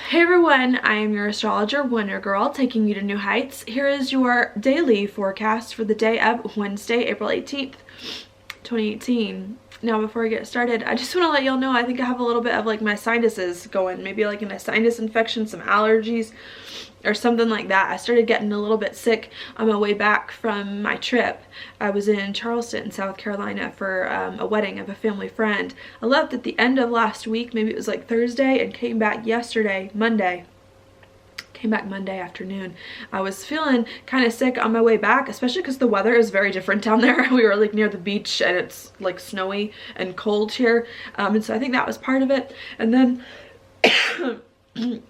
Hey everyone, I am your astrologer, Wonder Girl, taking you to new heights. Here is your daily forecast for the day of Wednesday, April 18th, 2018. Now before I get started, I just want to let y'all know I think I have a little bit of like my sinuses going, maybe like a sinus infection, some allergies or something like that. I started getting a little bit sick on my way back from my trip. I was in Charleston, South Carolina for a wedding of a family friend. I left at the end of last week, maybe it was like Thursday, and came back yesterday, Monday. Came back Monday afternoon. I was feeling kind of sick on my way back, especially because the weather is very different down there. We were like near the beach and it's like snowy and cold here. And so I think that was part of it. And then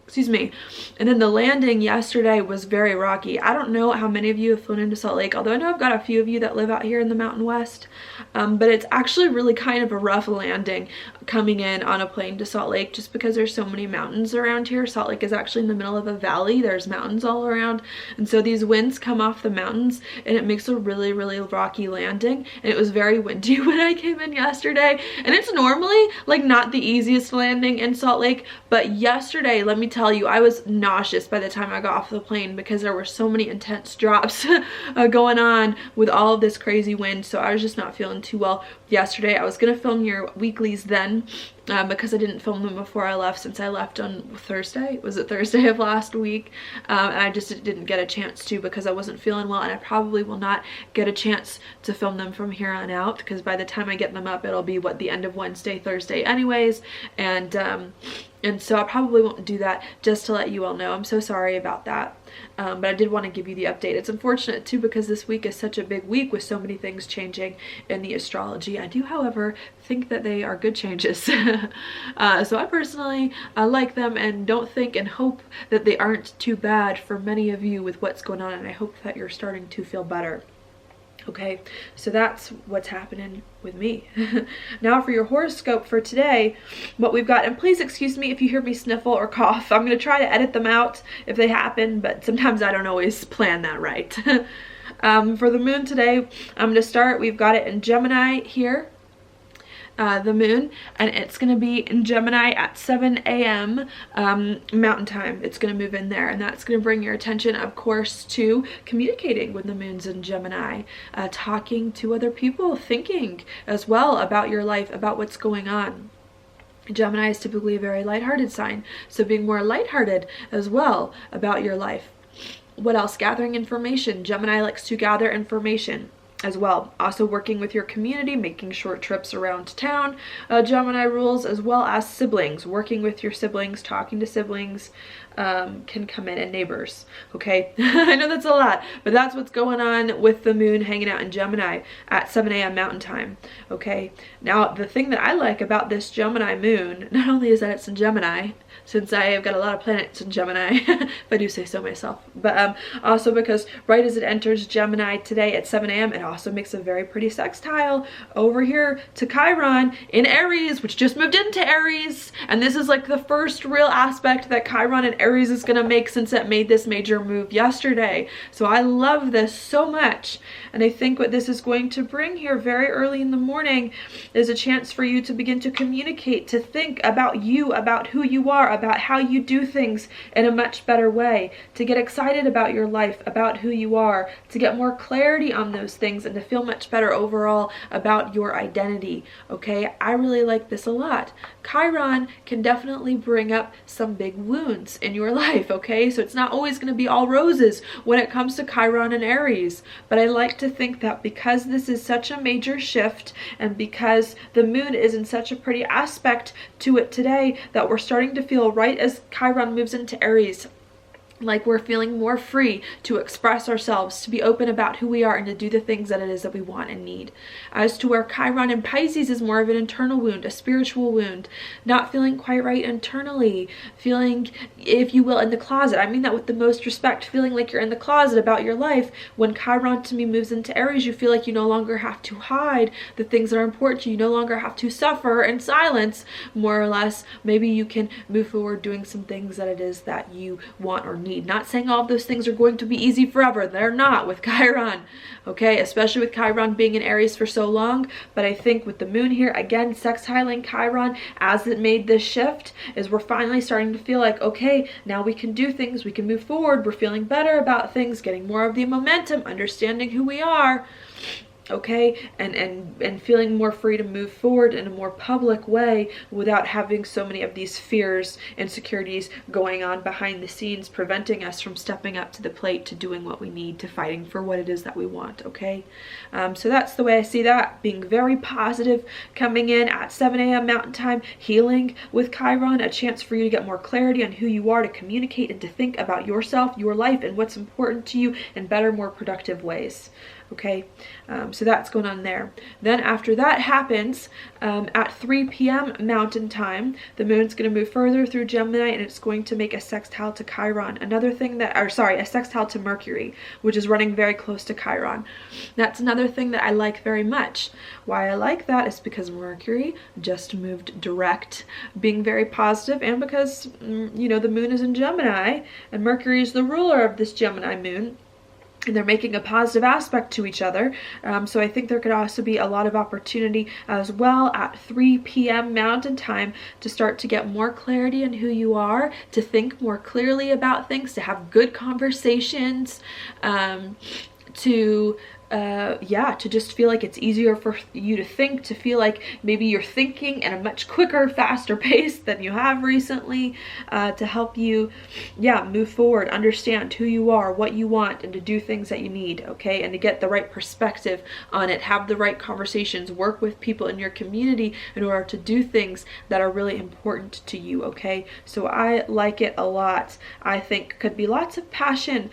excuse me, and then the landing yesterday was very rocky. I don't know how many of you have flown into Salt Lake, although I know I've got a few of you that live out here in the Mountain West, but it's actually really kind of a rough landing coming in on a plane to Salt Lake, just because there's so many mountains around here. Salt Lake is actually in the middle of a valley. There's mountains all around, and so these winds come off the mountains and it makes a really rocky landing. And it was very windy when I came in yesterday, and it's normally like not the easiest landing in Salt Lake, but yesterday, let me tell you, I was nauseous by the time I got off the plane because there were so many intense drops going on with all of this crazy wind. So I was just not feeling too well yesterday. I was gonna film your weeklies then because I didn't film them before I left, since I left on Thursday. Was it Thursday of last week? And I just didn't get a chance to because I wasn't feeling well, and I probably will not get a chance to film them from here on out, because by the time I get them up it'll be the end of Wednesday, Thursday anyways, and so I probably won't do that, just to let you all know. I'm so sorry about that. But I did want to give you the update. It's unfortunate too because this week is such a big week with so many things changing in the astrology. I do, however, think that they are good changes. So I personally like them and don't think and hope that they aren't too bad for many of you with what's going on, and I hope that you're starting to feel better. Okay, so that's what's happening with me. Now for your horoscope for today, what we've got, and please excuse me if you hear me sniffle or cough. I'm going to try to edit them out if they happen, but sometimes I don't always plan that right. For the moon today, I'm going to start, we've got it in Gemini here. The moon, and it's going to be in Gemini at 7 a.m. Mountain time. It's going to move in there, and that's going to bring your attention, of course, to communicating when the moon's in Gemini, talking to other people, thinking as well about your life, about what's going on. Gemini is typically a very lighthearted sign, so being more lighthearted as well about your life. What else? Gathering information. Gemini likes to gather information as well. Also working with your community, making short trips around town. Gemini rules, as well as siblings. Working with your siblings, talking to siblings can come in, and neighbors. Okay, I know that's a lot, but that's what's going on with the moon hanging out in Gemini at 7 a.m. Mountain time. Okay, now the thing that I like about this Gemini moon, not only is that it's in Gemini, since I have got a lot of planets in Gemini, if I do say so myself, but also because right as it enters Gemini today at 7 a.m., it also makes a very pretty sextile over here to Chiron in Aries, which just moved into Aries. And this is like the first real aspect that Chiron and Aries is going to make since it made this major move yesterday. So I love this so much. And I think what this is going to bring here very early in the morning is a chance for you to begin to communicate, to think about you, about who you are, about how you do things in a much better way, to get excited about your life, about who you are, to get more clarity on those things, and to feel much better overall about your identity. Okay, I really like this a lot. Chiron can definitely bring up some big wounds in your life, okay? So it's not always going to be all roses when it comes to Chiron and Aries, but I like to think that because this is such a major shift, and because the moon is in such a pretty aspect to it today, that we're starting to feel right as Chiron moves into Aries, like we're feeling more free to express ourselves, to be open about who we are, and to do the things that it is that we want and need. As to where Chiron in Pisces is more of an internal wound, a spiritual wound, not feeling quite right internally, feeling, if you will, in the closet. I mean that with the most respect, feeling like you're in the closet about your life. When Chiron to me moves into Aries, you feel like you no longer have to hide the things that are important to you. You no longer have to suffer in silence, more or less. Maybe you can move forward doing some things that it is that you want or need. Not saying all of those things are going to be easy forever. They're not with Chiron, okay? Especially with Chiron being in Aries for so long. But I think with the moon here, again, sextiling Chiron as it made this shift, is we're finally starting to feel like, okay, now we can do things, we can move forward, we're feeling better about things, getting more of the momentum, understanding who we are, okay, and feeling more free to move forward in a more public way without having so many of these fears, insecurities going on behind the scenes, preventing us from stepping up to the plate, to doing what we need, to fighting for what it is that we want, okay? So that's the way I see that, being very positive, coming in at 7 a.m. Mountain Time, healing with Chiron, a chance for you to get more clarity on who you are, to communicate and to think about yourself, your life, and what's important to you in better, more productive ways. Okay, so that's going on there. Then after that happens, at 3 p.m. Mountain Time, the moon's going to move further through Gemini, and it's going to make a sextile to Chiron. Another thing that, or sorry, a sextile to Mercury, which is running very close to Chiron. That's another thing that I like very much. Why I like that is because Mercury just moved direct, being very positive, and because, you know, the moon is in Gemini, and Mercury is the ruler of this Gemini moon. And they're making a positive aspect to each other. So I think there could also be a lot of opportunity as well at 3 p.m. Mountain Time to start to get more clarity on who you are, to think more clearly about things, to have good conversations, to just feel like it's easier for you to think, to feel like maybe you're thinking at a much quicker, faster pace than you have recently, to help you, move forward, understand who you are, what you want, and to do things that you need, okay? And to get the right perspective on it, have the right conversations, work with people in your community in order to do things that are really important to you, okay? So I like it a lot. I think could be lots of passion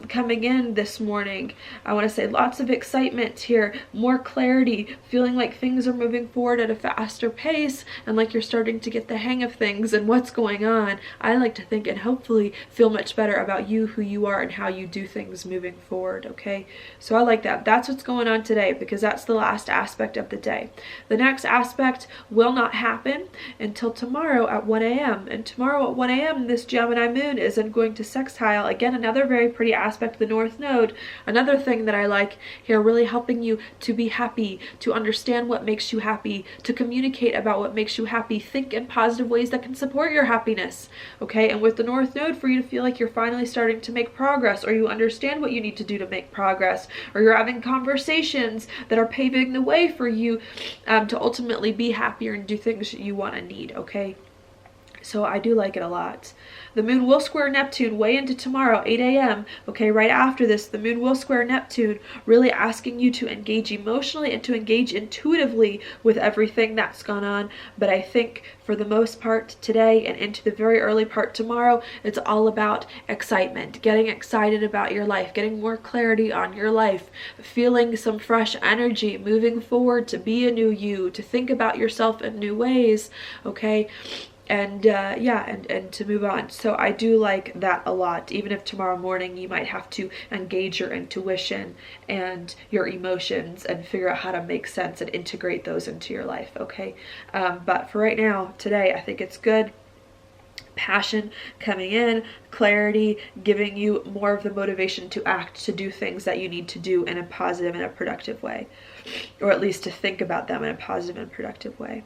coming in this morning. I want to say lots of excitement here, more clarity, feeling like things are moving forward at a faster pace, and like you're starting to get the hang of things and what's going on. I like to think and hopefully feel much better about you, who you are, and how you do things moving forward, okay? So I like that. That's what's going on today, because that's the last aspect of the day. The next aspect will not happen until tomorrow at 1 a.m. And tomorrow at 1 a.m. this Gemini moon is going to sextile, again, another very pretty aspect, the North Node. Another thing that I like here, really helping you to be happy, to understand what makes you happy, to communicate about what makes you happy, think in positive ways that can support your happiness, okay? And with the North Node, for you to feel like you're finally starting to make progress, or you understand what you need to do to make progress, or you're having conversations that are paving the way for you to ultimately be happier and do things you want and need, okay? So I do like it a lot. The moon will square Neptune way into tomorrow, 8 a.m. Okay, right after this, the moon will square Neptune, really asking you to engage emotionally and to engage intuitively with everything that's gone on. But I think for the most part today and into the very early part tomorrow, it's all about excitement, getting excited about your life, getting more clarity on your life, feeling some fresh energy, moving forward to be a new you, to think about yourself in new ways, okay? And and to move on. So I do like that a lot, even if tomorrow morning you might have to engage your intuition and your emotions and figure out how to make sense and integrate those into your life, okay? But for right now, today, I think it's good. Passion coming in, clarity, giving you more of the motivation to act, to do things that you need to do in a positive and a productive way, or at least to think about them in a positive and productive way.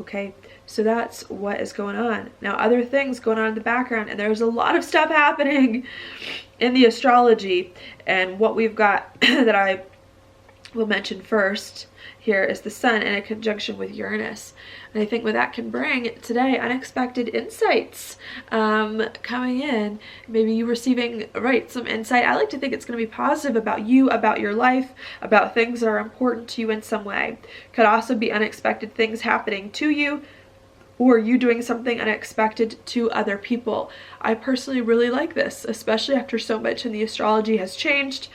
Okay, so that's what is going on. Now, other things going on in the background, and there's a lot of stuff happening in the astrology, and what we've got that I will mention first here is the sun in a conjunction with Uranus. And I think what that can bring today, unexpected insights coming in. Maybe you receiving, some insight. I like to think it's going to be positive about you, about your life, about things that are important to you in some way. Could also be unexpected things happening to you, or you doing something unexpected to other people. I personally really like this, especially after so much in the astrology has changed.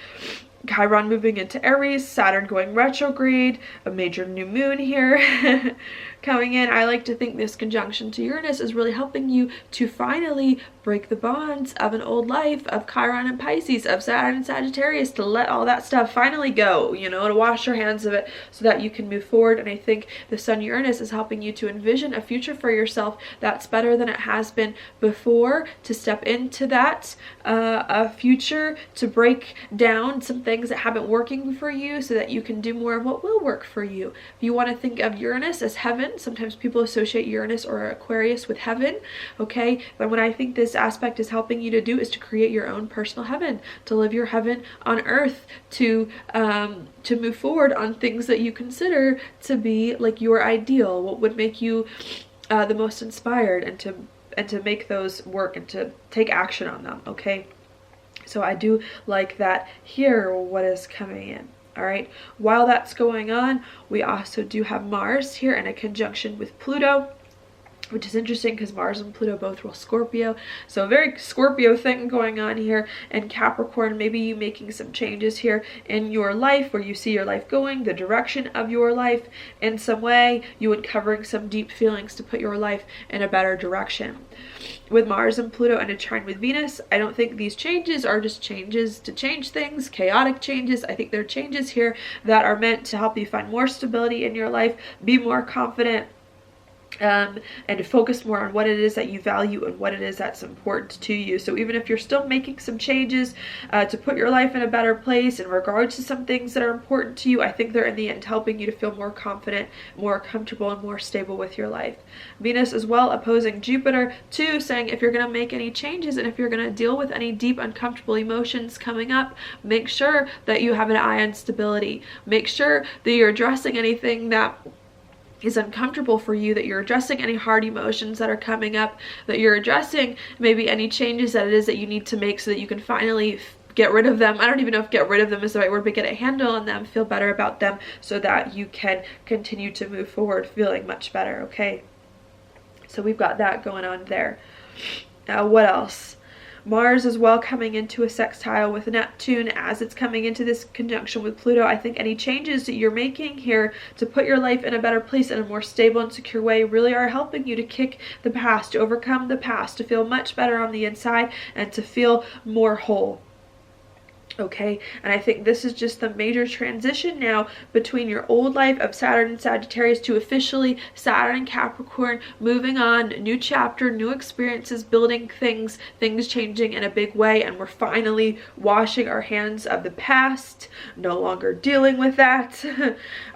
Chiron moving into Aries, Saturn going retrograde, a major new moon here coming in. I like to think this conjunction to Uranus is really helping you to finally break the bonds of an old life, of Chiron and Pisces, of Saturn and Sagittarius, to let all that stuff finally go, you know, to wash your hands of it so that you can move forward. And I think the Sun Uranus is helping you to envision a future for yourself that's better than it has been before, to step into that a future, to break down some things that haven't working for you so that you can do more of what will work for you. If you want to think of Uranus as heaven, sometimes people associate Uranus or Aquarius with heaven, okay? But what I think this aspect is helping you to do is to create your own personal heaven, to live your heaven on earth, to move forward on things that you consider to be like your ideal, what would make you the most inspired, and to make those work and to take action on them, okay? So I do like that here, what is coming in. All right, while that's going on, we also do have Mars here in a conjunction with Pluto, which is interesting because Mars and Pluto both rule Scorpio. So a very Scorpio thing going on here. And Capricorn, maybe you making some changes here in your life, where you see your life going, the direction of your life in some way, you uncovering some deep feelings to put your life in a better direction. With Mars and Pluto and a trine with Venus, I don't think these changes are just changes to change things, chaotic changes. I think they're changes here that are meant to help you find more stability in your life, be more confident, and to focus more on what it is that you value and what it is that's important to you. So even if you're still making some changes to put your life in a better place in regards to some things that are important to you, I think they're in the end helping you to feel more confident, more comfortable, and more stable with your life. Venus as well opposing Jupiter too, saying if you're going to make any changes and if you're going to deal with any deep uncomfortable emotions coming up, make sure that you have an eye on stability. Make sure that you're addressing anything that is uncomfortable for you, that you're addressing any hard emotions that are coming up, that you're addressing maybe any changes that it is that you need to make so that you can finally get rid of them. I don't even know if get rid of them is the right word, but get a handle on them, feel better about them so that you can continue to move forward feeling much better, okay? So we've got that going on there. What else? Mars as well coming into a sextile with Neptune as it's coming into this conjunction with Pluto. I think any changes that you're making here to put your life in a better place in a more stable and secure way really are helping you to kick the past, to overcome the past, to feel much better on the inside and to feel more whole. Okay, and I think this is just the major transition now between your old life of Saturn and Sagittarius to officially Saturn and Capricorn, moving on, new chapter, new experiences, building things changing in a big way, and we're finally washing our hands of the past, no longer dealing with that,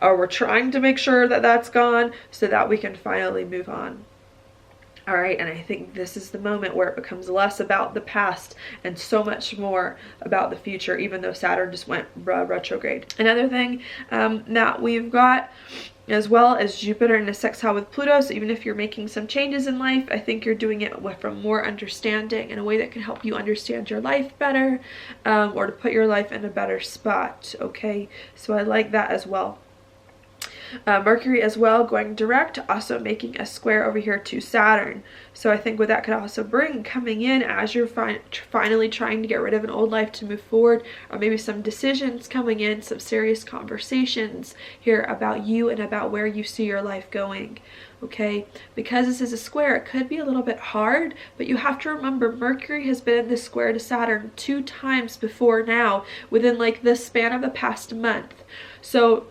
or we're trying to make sure that that's gone so that we can finally move on. All right, and I think this is the moment where it becomes less about the past and so much more about the future, even though Saturn just went retrograde. Another thing that we've got as well as Jupiter in a sextile with Pluto. So even if you're making some changes in life, I think you're doing it from more understanding, in a way that can help you understand your life better, or to put your life in a better spot, okay? So I like that as well. Mercury as well going direct, also making a square over here to Saturn. So I think what that could also bring coming in as you're finally trying to get rid of an old life to move forward, or maybe some decisions coming in, some serious conversations here about you and about where you see your life going. Okay, because this is a square, it could be a little bit hard, but you have to remember Mercury has been in this square to Saturn 2 times before now within like the span of the past month. So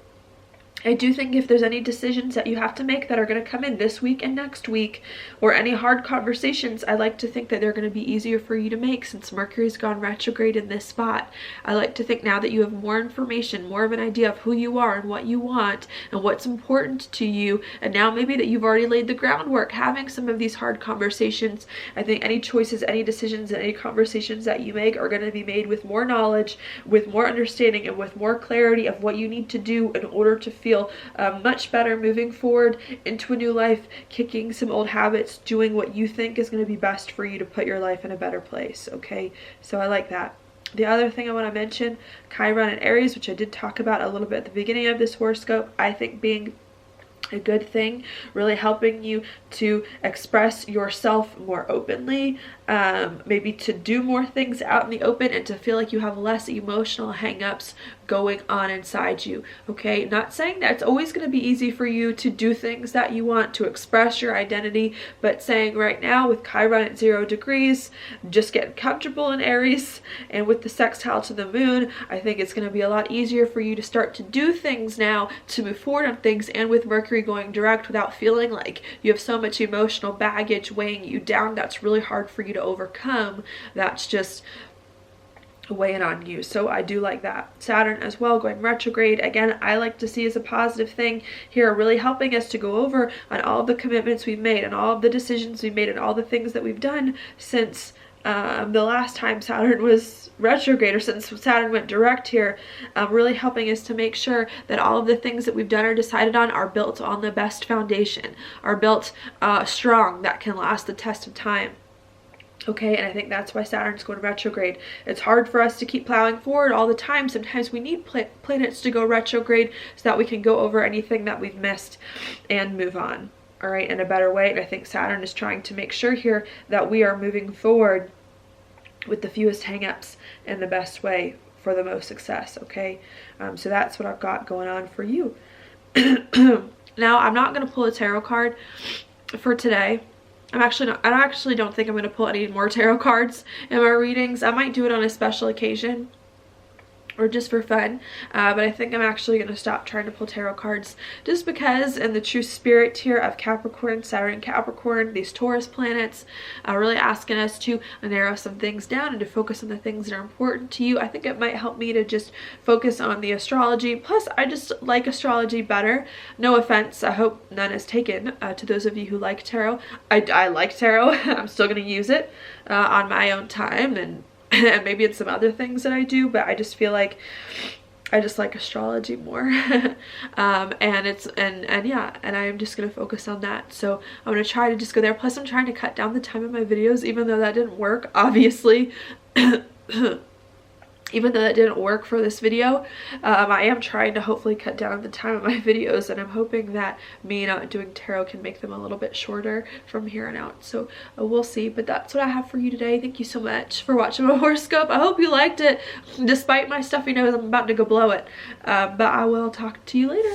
I do think if there's any decisions that you have to make that are going to come in this week and next week, or any hard conversations, I like to think that they're going to be easier for you to make since Mercury's gone retrograde in this spot. I like to think now that you have more information, more of an idea of who you are and what you want and what's important to you, and now maybe that you've already laid the groundwork having some of these hard conversations, I think any choices, any decisions, and any conversations that you make are going to be made with more knowledge, with more understanding, and with more clarity of what you need to do in order to feel much better moving forward into a new life, kicking some old habits, doing what you think is going to be best for you to put your life in a better place, okay? So I like that. The other thing I want to mention, Chiron and Aries, which I did talk about a little bit at the beginning of this horoscope, I think being a good thing, really helping you to express yourself more openly, maybe to do more things out in the open and to feel like you have less emotional hang-ups going on inside you. Okay, not saying that it's always going to be easy for you to do things that you want, to express your identity, but saying right now with Chiron at 0 degrees, just getting comfortable in Aries, and with the sextile to the moon, I think it's going to be a lot easier for you to start to do things now, to move forward on things, and with Mercury going direct, without feeling like you have so much emotional baggage weighing you down that's really hard for you to overcome, that's just weighing on you. So I do like that. Saturn as well going retrograde, again, I like to see as a positive thing here, really helping us to go over on all of the commitments we've made and all of the decisions we've made and all the things that we've done since the last time Saturn was retrograde, or since Saturn went direct here, really helping us to make sure that all of the things that we've done or decided on are built on the best foundation, are built strong, that can last the test of time. Okay, and I think that's why Saturn's going retrograde. It's hard for us to keep plowing forward all the time. Sometimes we need planets to go retrograde so that we can go over anything that we've missed and move on, all right, in a better way. And I think Saturn is trying to make sure here that we are moving forward with the fewest hang-ups in the best way for the most success, okay? So that's what I've got going on for you. Now, I'm not going to pull a tarot card for today. I actually don't think I'm going to pull any more tarot cards in my readings. I might do it on a special occasion or just for fun, but I think I'm actually going to stop trying to pull tarot cards, just because in the true spirit here of Capricorn, Saturn, Capricorn, these Taurus planets are really asking us to narrow some things down and to focus on the things that are important to you. I think it might help me to just focus on the astrology. Plus, I just like astrology better. No offense, I hope none is taken to those of you who like tarot. I like tarot. I'm still going to use it on my own time, and maybe it's some other things that I do, but I just feel like I just like astrology more. and I'm just gonna focus on that. So I'm gonna try to just go there. Plus I'm trying to cut down the time of my videos, even though that didn't work, obviously. Even though that didn't work for this video, I am trying to hopefully cut down the time of my videos, and I'm hoping that me not doing tarot can make them a little bit shorter from here on out. So we'll see, but that's what I have for you today. Thank you so much for watching my horoscope. I hope you liked it, despite my stuffy nose. I'm about to go blow it, but I will talk to you later.